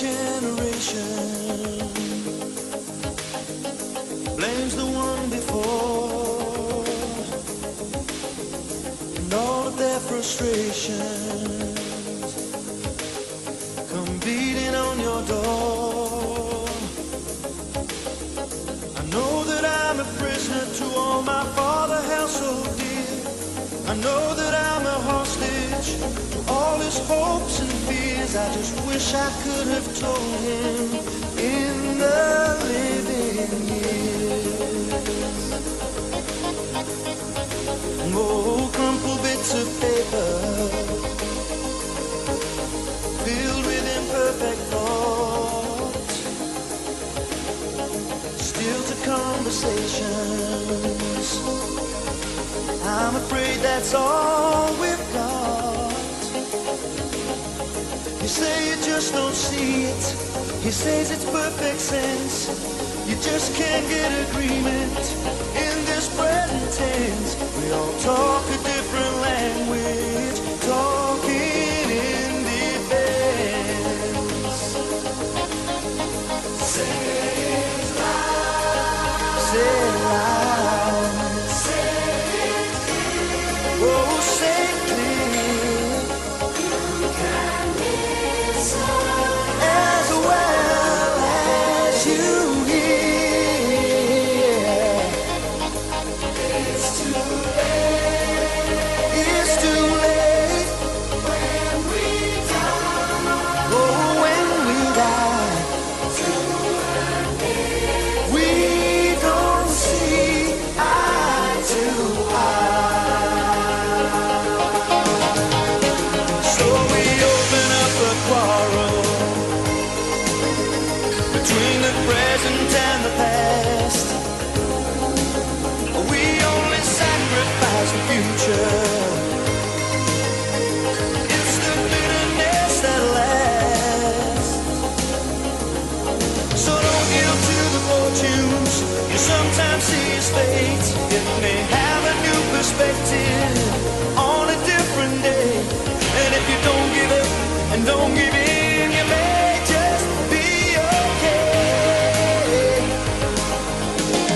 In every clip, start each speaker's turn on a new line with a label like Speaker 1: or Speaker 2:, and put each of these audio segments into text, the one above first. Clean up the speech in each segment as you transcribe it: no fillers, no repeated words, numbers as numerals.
Speaker 1: generation blames the one before, and all of their frustrations come beating on your door. I know that I'm a prisoner to all my father held so dear. I know that I'm a hostage to all his hopes and fears. I just wish I could have told him in the living years. Oh, crumpled bits of paper filled with imperfect thoughts, still to conversations. I'm afraid that's all we've got. You say you just don't see it. He says it's perfect sense. You just can't get agreement in this present tense. We all talk a different language, talking in defense. Say it loud. Say it loud. Oh, say clear. You can listen as well as you hear. It's too late. It's too late when we die. Oh, when we die. We don't see eye to eye. Between the present and the past, we only sacrifice the future. It's the bitterness that lasts. So don't yield to the fortunes you sometimes see as fate. It may have a new perspective on a different day. And if you don't give up and don't give in, you may just be okay.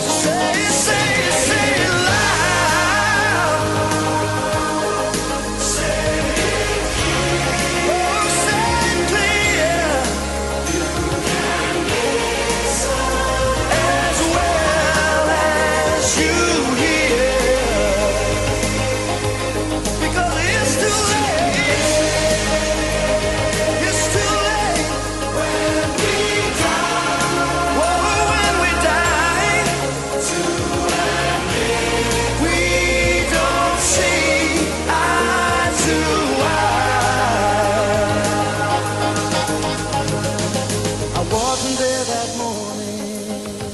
Speaker 1: Say it loud. Say it clear. Oh, say it clear. You can listen as well as you hear. Because it's too late. It's too late when we die. Oh, when we die. To admit we don't see eye to eye. I wasn't there that morning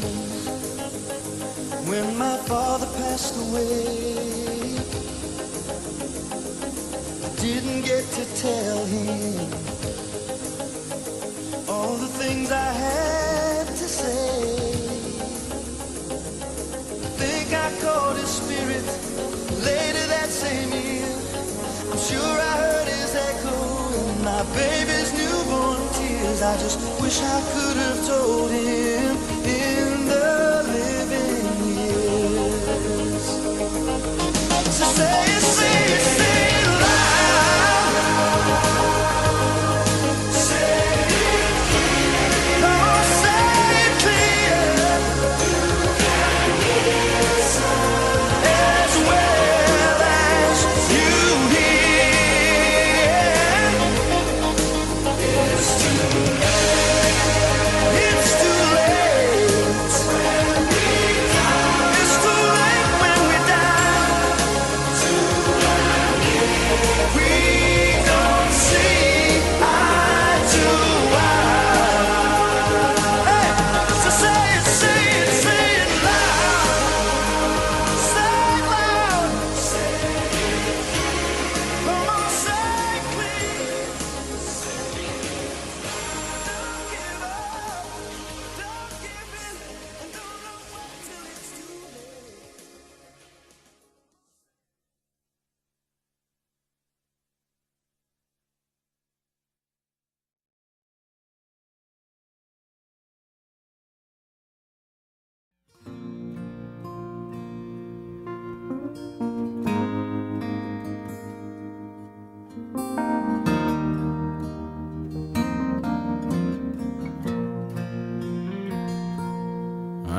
Speaker 1: when my father passed away. I didn't get to tell him all the things I had to say. I think I caught his spirit later that same year. I'm sure I heard his echo in my baby's newborn tears. I just wish I could have told him in the living years. So say it loud. Say it clear. Oh, say it clear. You can listen as well as you hear. It's too late. It's too late when we die. It's too late when we die. To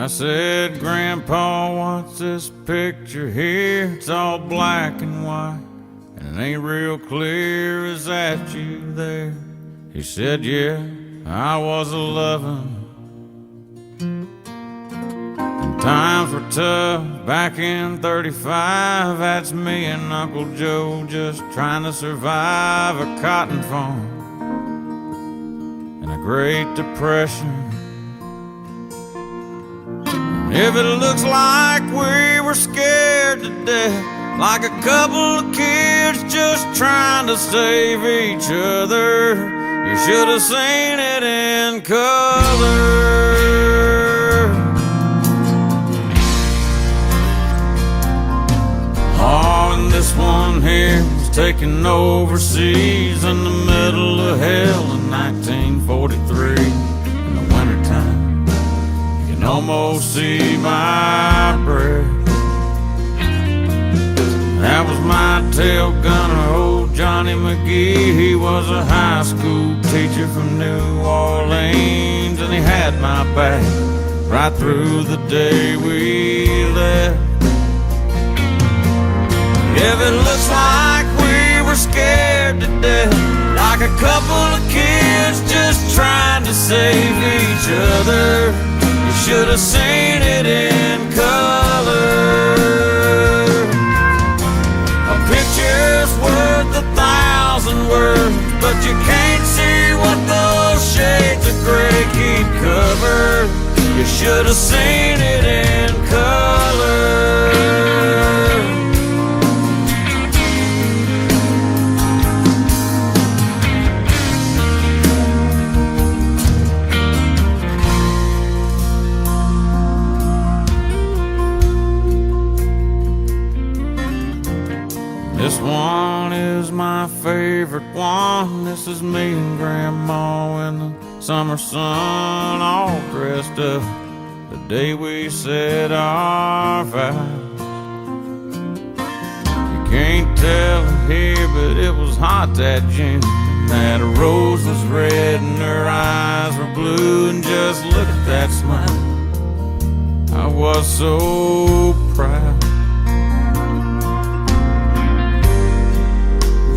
Speaker 2: I said, Grandpa, what's this picture here? It's all black and white, and it ain't real clear. Is that you there? He said, yeah, I was a-lovin'. And times were tough back in 35. That's me and Uncle Joe just trying to survive a cotton farm and a Great Depression. If it looks like we were scared to death, like a couple of kids just trying to save each other, you should have seen it in color. Oh, and this one here was taken overseas in the middle of hell in 1943 in the wintertime. Almost see my breath. That was my tail gunner, old Johnny McGee. He was a high school teacher from New Orleans, and he had my back right through the day we left. If it looks like we were scared to death, like a couple of kids just trying to save each other, should have seen it in color. A picture's worth 1,000 words, but you can't see what those shades of gray keep covered. You should have seen it in color. This one is my favorite one. This is me and Grandma in the summer sun, all dressed up the day we said our vows. You can't tell it here, but it was hot that June. That rose was red and her eyes were blue, and just look at that smile. I was so proud.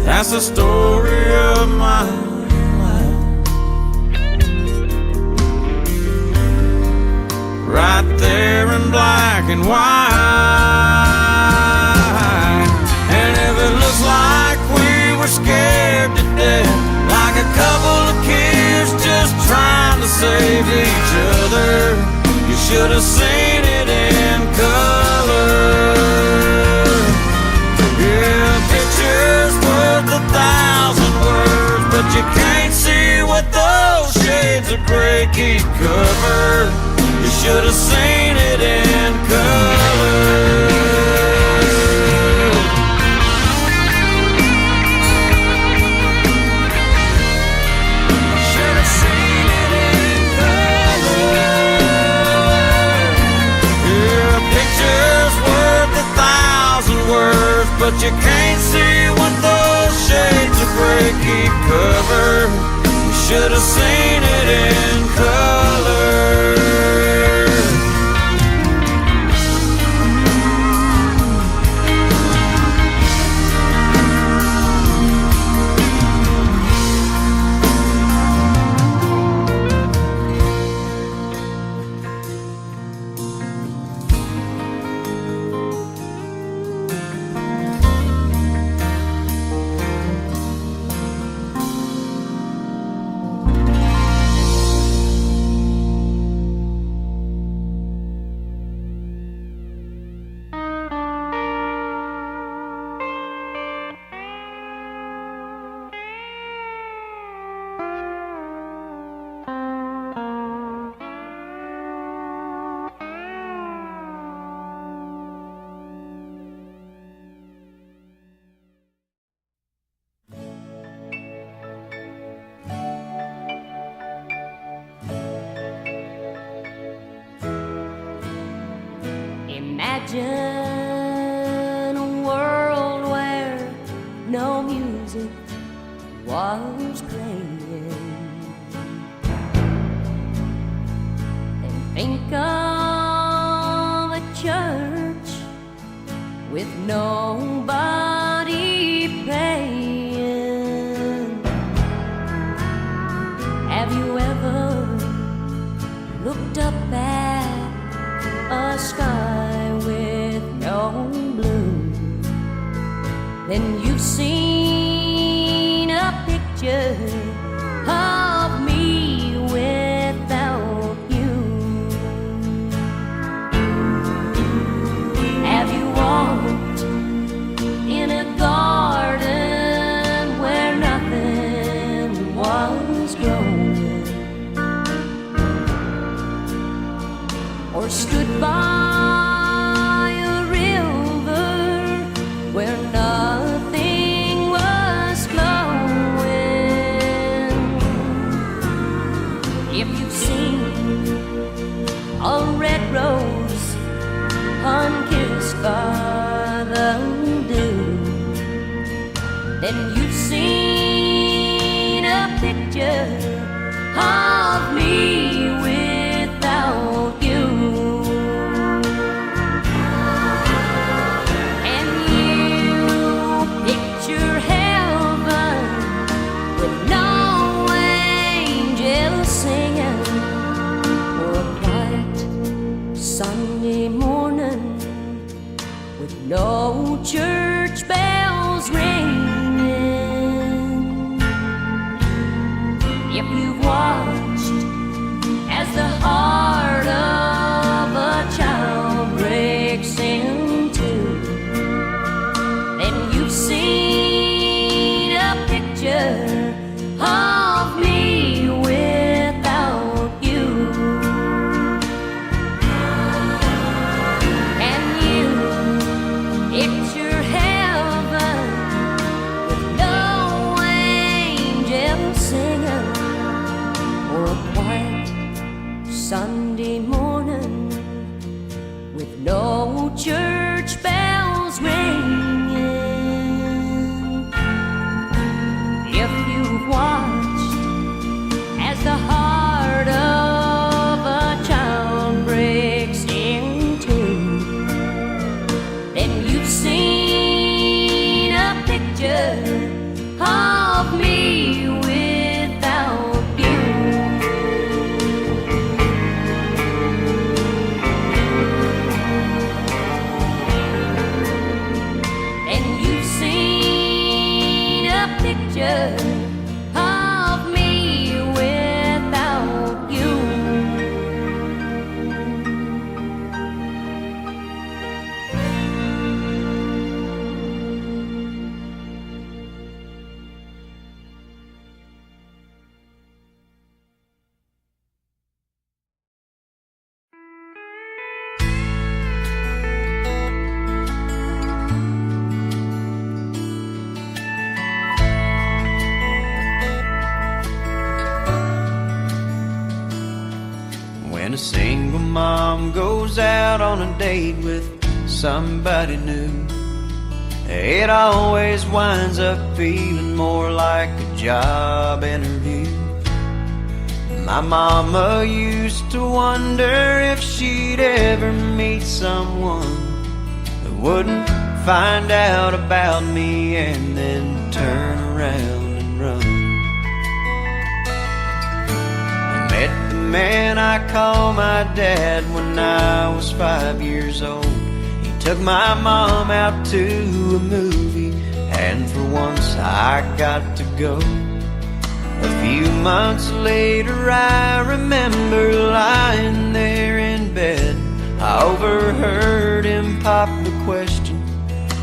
Speaker 2: That's the story of my life, right there in black and white. And if it looks like we were scared to death, like a couple of kids just trying to save each other, you should have seen it in color. Yeah, pictures worth 1,000 words, but you can't see what those shades of gray keep covered. You should have seen it in color. You should have seen it in color. Yeah, pictures worth 1,000 words, but you can't see what those shades of gray keep covered. You should have seen it in color.
Speaker 3: Imagine a world where no music was playing, and think of with nobody paying. Have you ever looked up at a sky with no blue? Then you've seen a picture of me without you. Have you walked in a garden where nothing was growing? Or stood by a river where nothing was flowing? If you've seen a red rose unkissed by the dew, then you've seen a picture of me without you. And you picture heaven with no angels singing, or a quiet Sunday morning with no church bells ringing. If you've watched as the heart of a child breaks in two, then you've seen a picture of me without you. And you picture heaven with no angels singing, or a quiet Sunday morning with no church bells ringing. If you've watched as the heart of a child breaks in two, then you've seen a picture of me without you. And you've seen a picture of me without you.
Speaker 2: When a single mom goes out on a date with somebody new, it always winds up feeling more like a job interview. My mama used to wonder if she'd ever meet someone who wouldn't find out about me and then turn around and run. I met the man I call my dad when I was 5 years old. He took my mom out to a movie, and for once I got to go. A few months later I remember lying there in bed. I overheard him pop the question,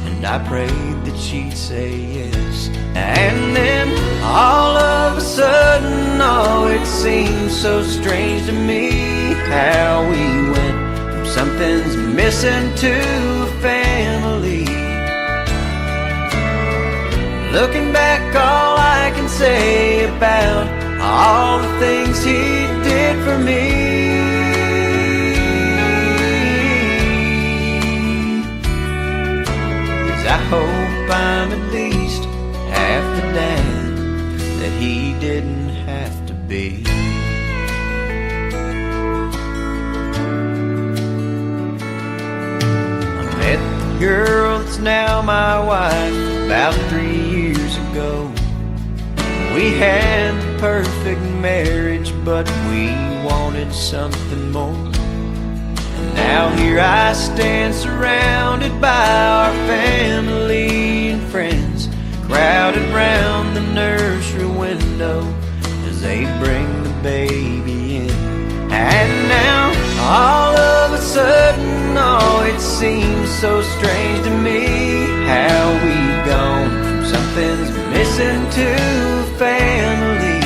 Speaker 2: and I prayed that she'd say yes. And then all of a sudden, oh, it seemed so strange to me how we went from something's missing to a family. Looking back, all I can say about all the things he did for me is I hope I'm at least half the dad that he didn't have to be. I met the girl that
Speaker 4: that's now my wife, about 3 years ago. We had the perfect marriage, but we wanted something more. And now here I stand surrounded by our family and friends, crowded round the nursery window as they bring the baby in. And now, all of a sudden, oh, it seems so strange to me how we've gone from something's missing to family.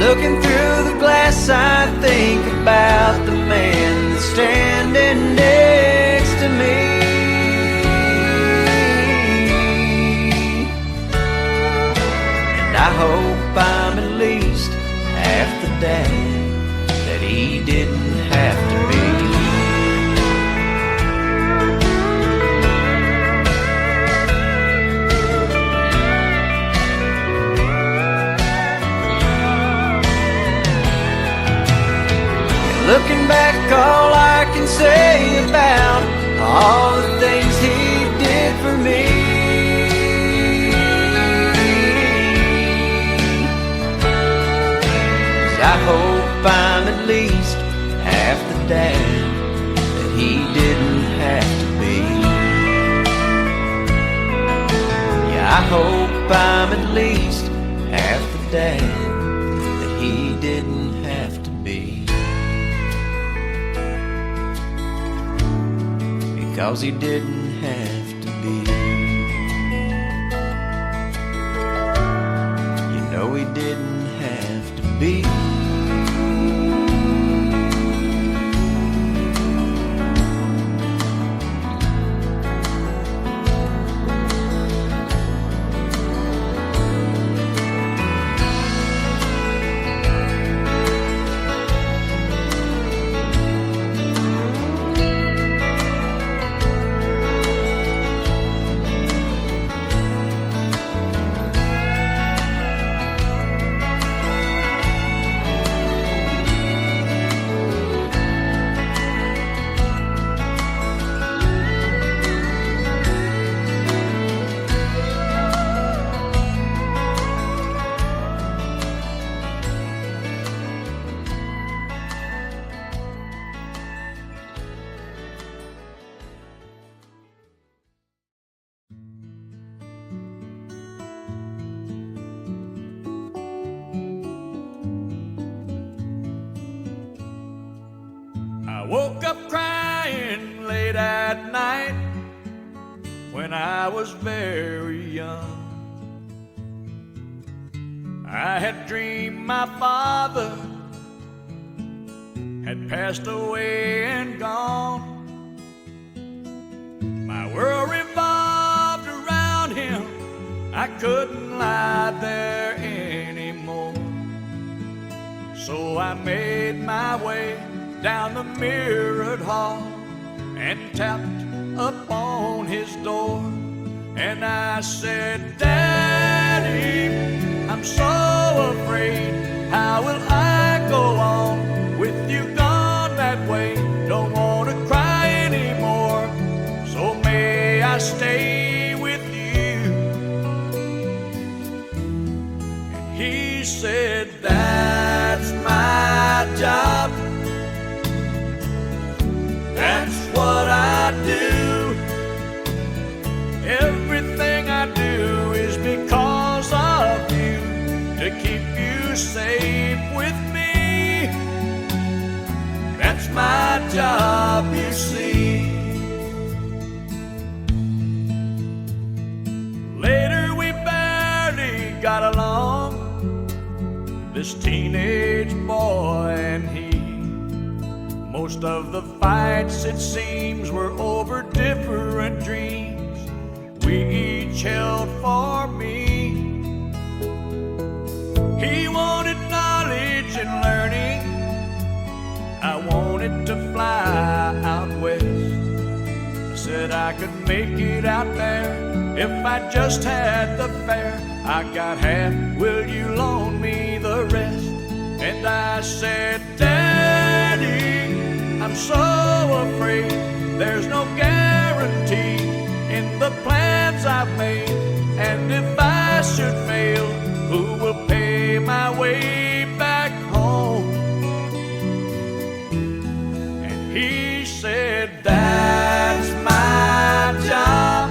Speaker 4: Looking through the glass, I think about the man that's standing next to me. And I hope I'm at least half the dad that he didn't have to be. Looking back, all I can say about all the things he did for me, I hope I'm at least half the dad that he didn't have to be. Yeah, I hope I'm at least half the dad that he didn't have to be. Because he didn't have to be. You know he didn't have to be.
Speaker 2: I woke up crying late at night when I was very young. I had dreamed my father had passed away and gone. My world revolved around him. I couldn't lie there anymore. So I made my way down the mirrored hall and tapped upon his door. And I said, Daddy, I'm so afraid. How will I go on with you gone that way? Don't want to cry anymore, so may I stay with you? And he said, that's my job. That's what I do. Everything I do is because of you, to keep you safe with me. That's my job, you see. Later we barely got along, this teenage boy and he. Most of the fights, it seems, were over different dreams we each held for me. He wanted knowledge and learning. I wanted to fly out west. I said I could make it out there if I just had the fare. I got half, will you loan me the rest? And I said, Daddy, I'm so afraid there's no guarantee certainty in the plans I've made. And if I should fail, who will pay my way back home? And he said, that's my job.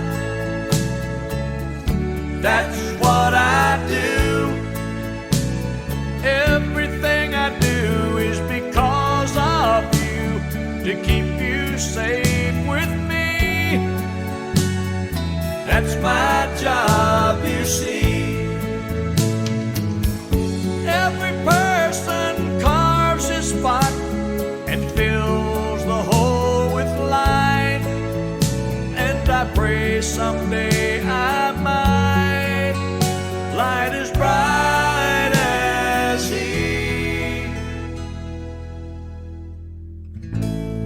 Speaker 2: That's what I do. Everything I do is because of you, to keep you safe with me. That's my job, you see. Every person carves his spot and fills the hole with light. And I pray someday I might light as bright as he.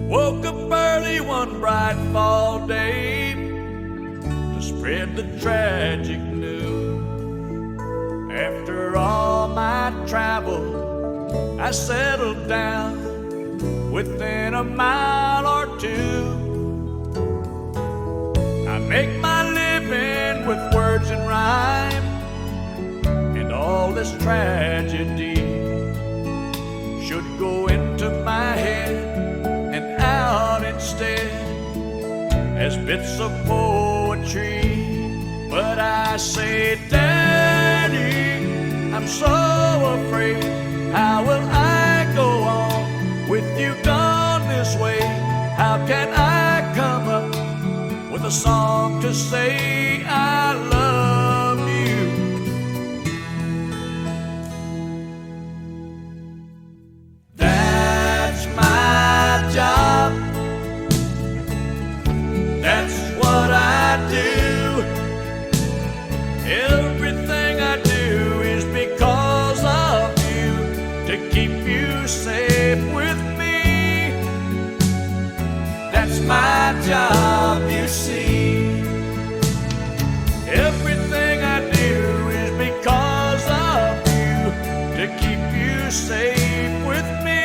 Speaker 2: Woke up early one bright fall day to spread the tragic news. After all my travel, I settled down within a mile or two. I make my living with words and rhyme, and all this tragedy should go into my head and out instead as bits of poetry. But I say, Daddy, I'm so afraid. How will I go on with you gone this way? How can I come up with a song to say I love you? That's my job. That's what I do. Everything I do is because of you, to keep you safe with me. That's my job, you see. Everything I do is because of you, to keep you safe with me.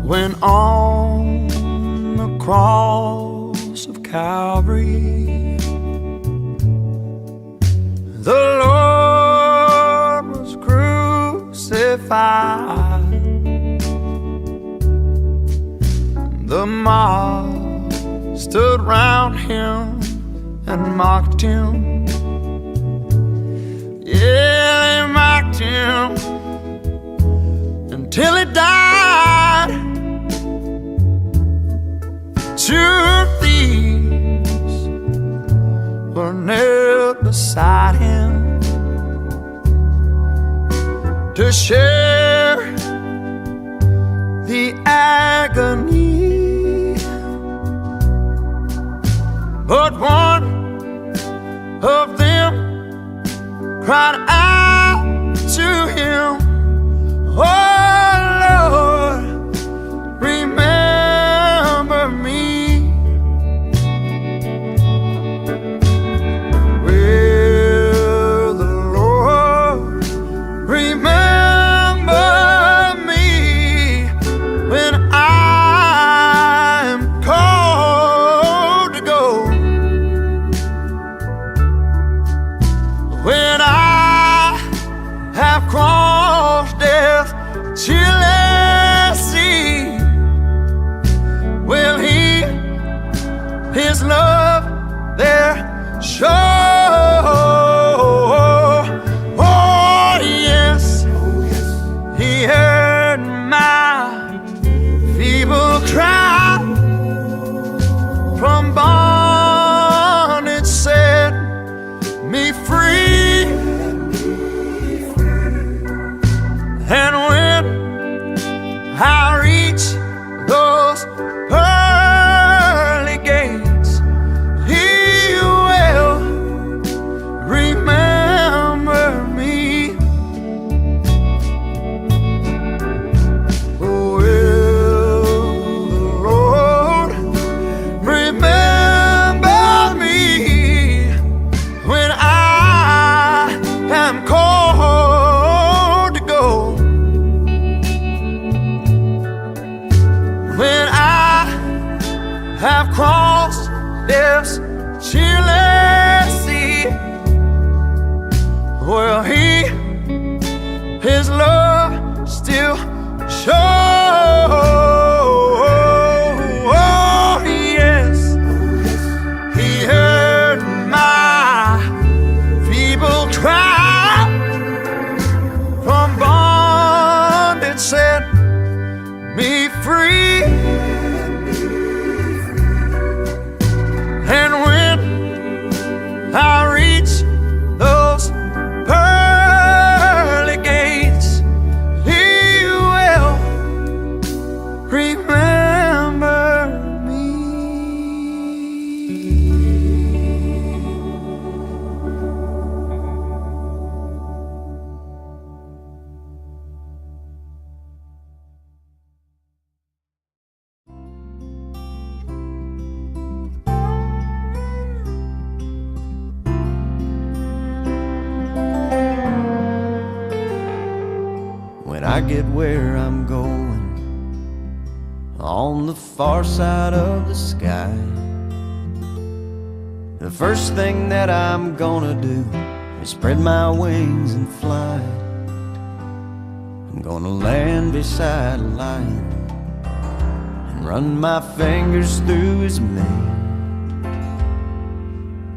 Speaker 4: When on the cross of Calvary, the Lord was crucified. The mob stood round him and mocked him. Yeah, they mocked him until he died. Two thieves were nailed beside him to share the agony, but one of them cried out to him, "Oh Lord, remember me." Will the Lord remember me when I am called to go? When I have crossed death chilly sea, will he his love there show? Oh yes, he heard my feeble cry, from bondage set me free. And when I reach those pearly gates,
Speaker 2: have crossed this cheerless sea. Well, his love still shows. Oh, yes, he heard my feeble cry from bondage, set me free. And when I reach those pearly gates, He will remember me.
Speaker 4: When I get where I'm going, on the far side of the sky, the first thing that I'm gonna do is spread my wings and fly. I'm gonna land beside a lion and run my fingers through his mane,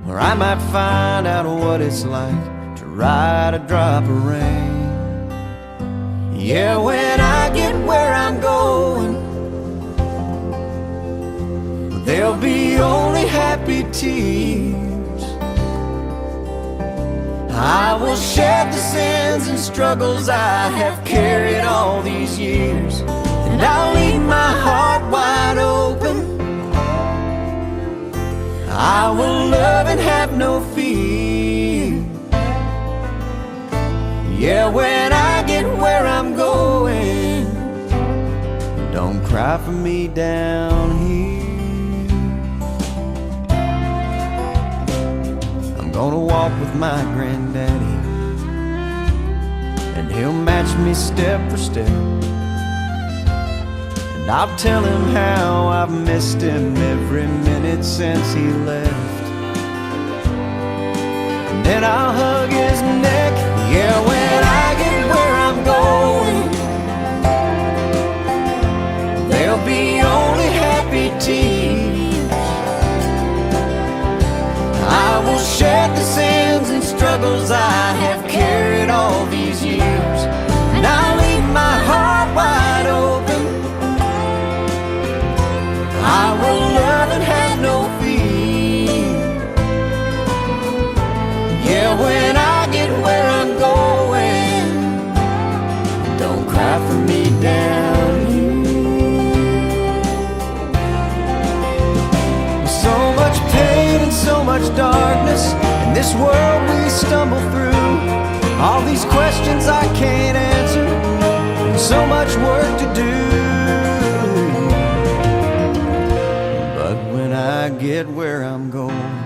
Speaker 4: or I might find out what it's like to ride a drop of rain. Yeah, when I get where I'm going, there'll be only happy tears. I will shed the sins and struggles I have carried all these years, and I'll leave my heart wide open. I will love and have no fear. Yeah, when I get where I'm going, don't cry for me down here. I'm gonna walk with my granddaddy, and he'll match me step for step. And I'll tell him how I've missed him every minute since he left. And then I'll hug his neck. Yeah, when I get where I'm going, there'll be only happy tears. I will shed the sins and struggles I have carried all these years, and I'll leave my heart wide open. I will love and have no fear. Yeah, when I get where I'm going, don't cry for me down here. So much pain and so much darkness in this world we stumble through. All these questions I can't answer, and so much work to do. But when I get where I'm going,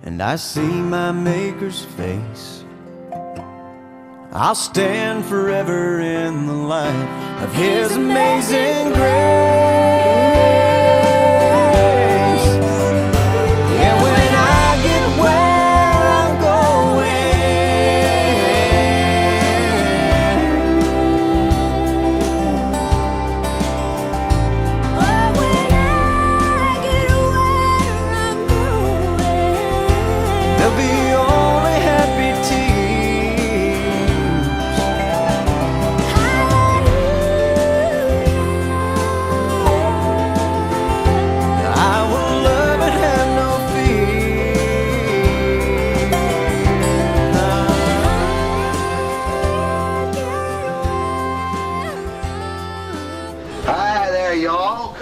Speaker 4: and I see my Maker's face, I'll stand forever in the light of His amazing grace. Yeah, when I get where I'm there'll be only happy tears. I will love and have no fear.
Speaker 5: Hi there, y'all.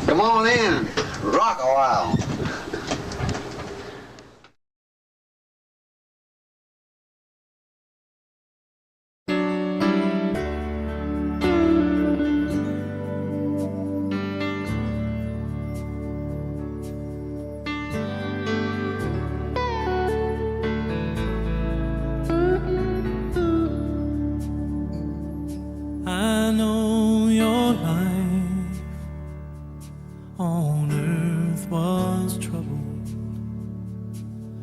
Speaker 5: Come on in. Rock a while.
Speaker 2: I I know your life on earth was troubled,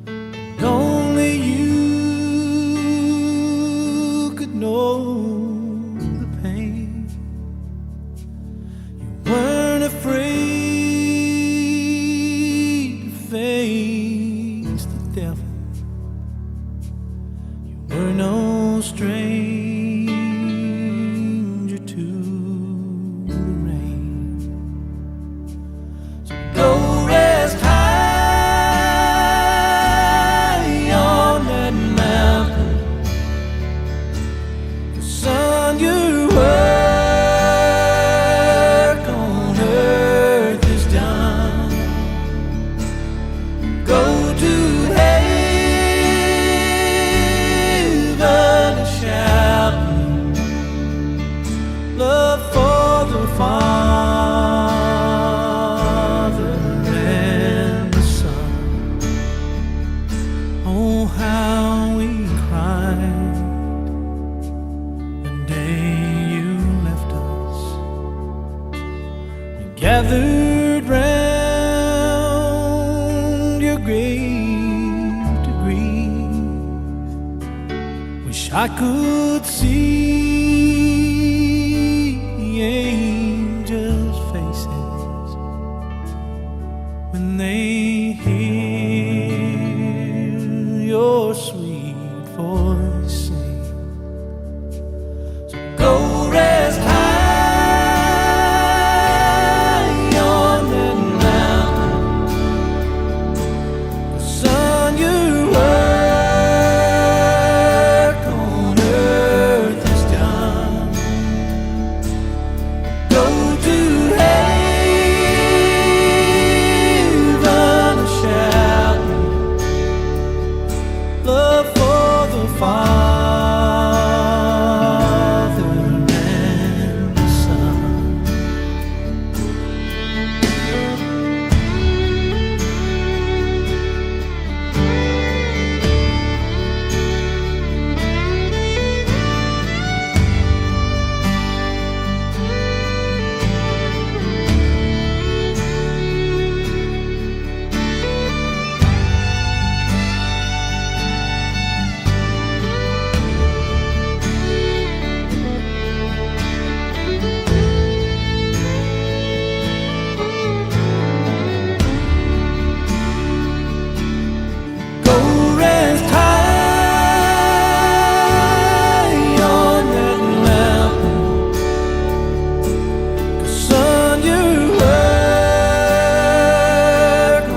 Speaker 2: and only you could know the pain. You weren't afraid to face the devil. You were no stranger to the rain. So go rest high on that mountain, 'cause son, your work on earth is done. Go to heaven and shout love for the Father and the Son. Oh, how we cried the day you left us. We gathered round your grave to grieve. Wish I could see the angels' faces when they hear your sweet voice sing. So go rest high on that mountain, 'cause son, your work on earth is done. Go to heaven and shout love for the Father and the Son. Go rest high on that mountain, 'cause son, your work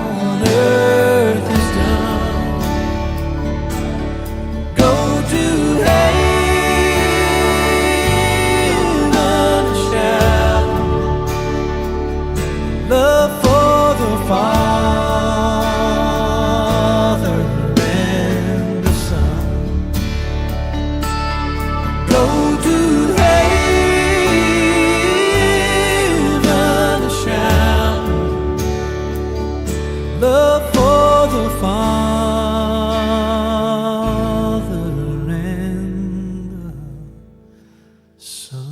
Speaker 2: on earth is done. Go to heaven and shout love for the Father and the Son. Go to heaven and shout love for the Father and the Son.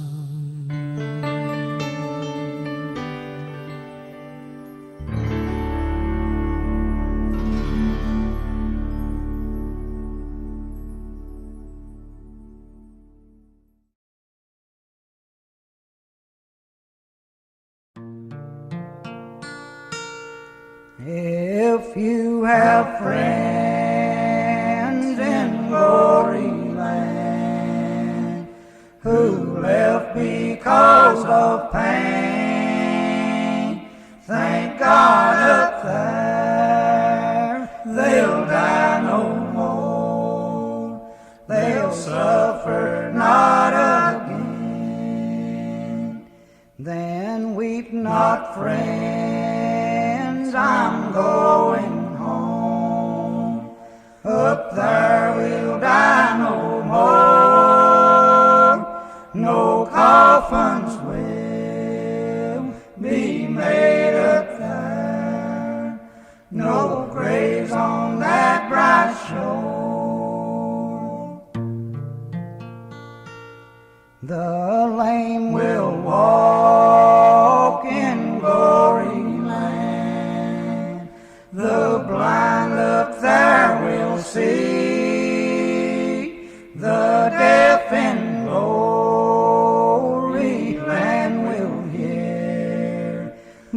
Speaker 6: If you have friends in glory land who left because of pain, thank God up there they'll die no more. They'll suffer not again. Then weep not, friends, I'm going home. Up there we'll die no more. No coffins will be made up there. No graves on that bright shore. The lame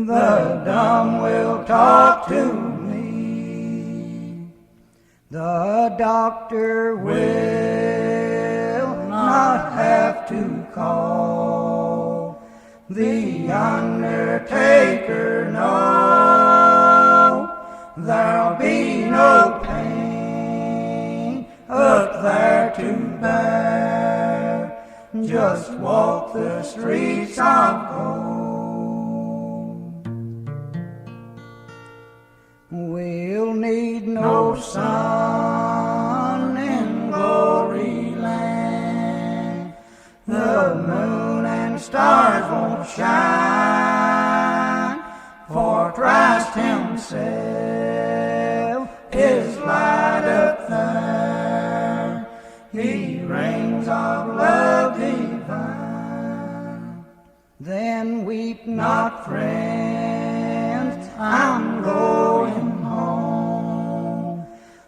Speaker 6: The dumb will talk to me. The doctor will not have to call. The undertaker, no, there'll be no pain up there to bear. Just walk the streets of gold. We'll need no sun in glory land. The moon and stars won't shine, for Christ himself is light up there. He reigns of love divine. Then weep not, friends, I'm going home.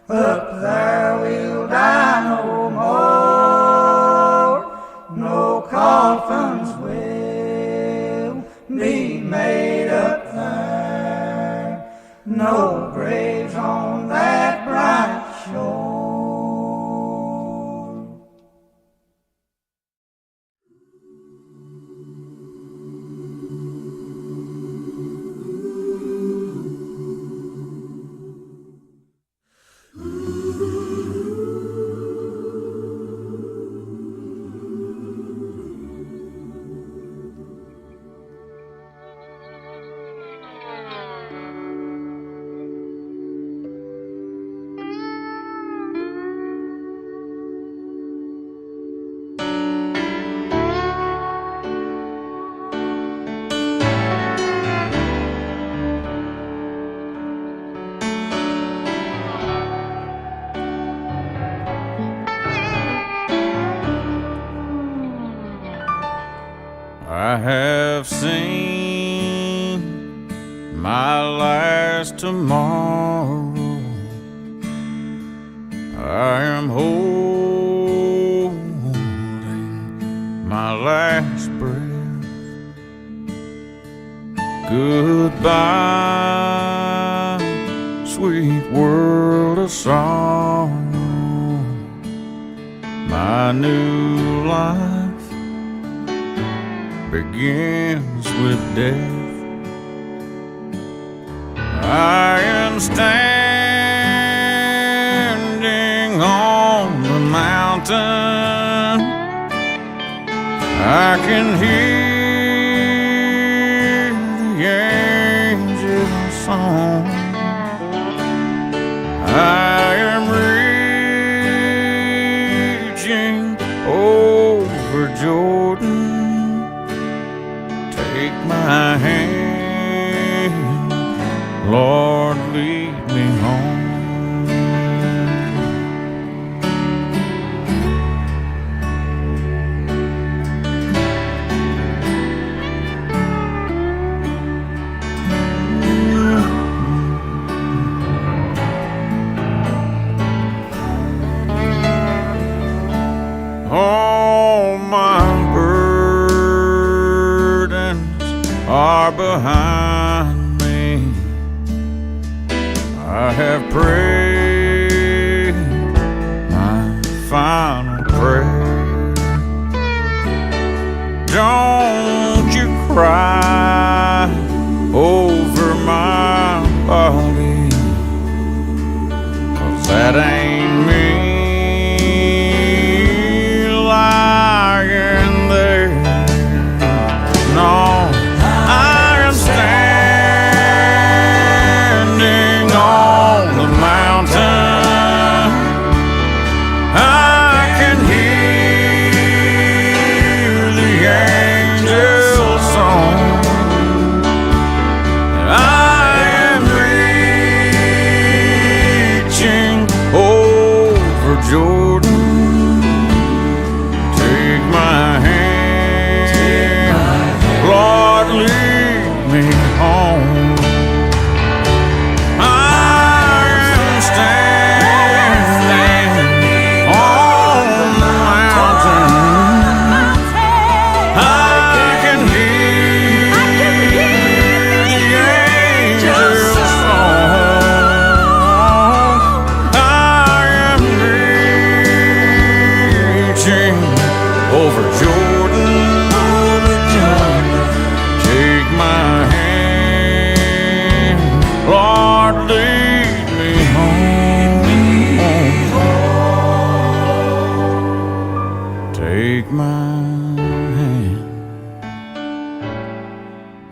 Speaker 6: Up there we'll die no more. No coffins will be made up there. No graves on that bright shore.
Speaker 2: I have seen my last tomorrow. I am holding my last breath. Goodbye, sweet world of sorrow. My new life begins with death. I am standing on the mountain. I can hear the angels' song. I am reaching over Jordan. Take my hand, Lord, lead me home. All my are behind me. I have prayed my final prayer. Don't you cry over my body, 'cause that ain't me lying there. No, angel song.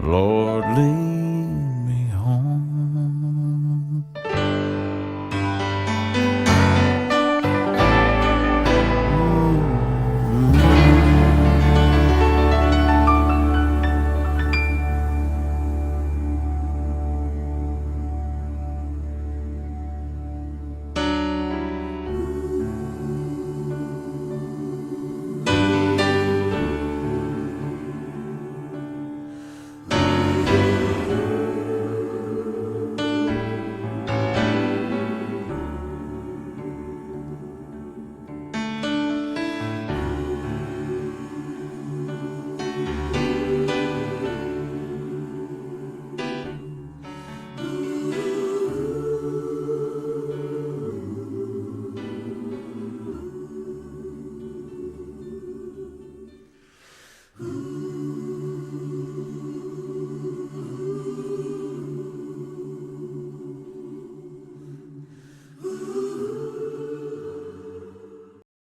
Speaker 2: Lord, lead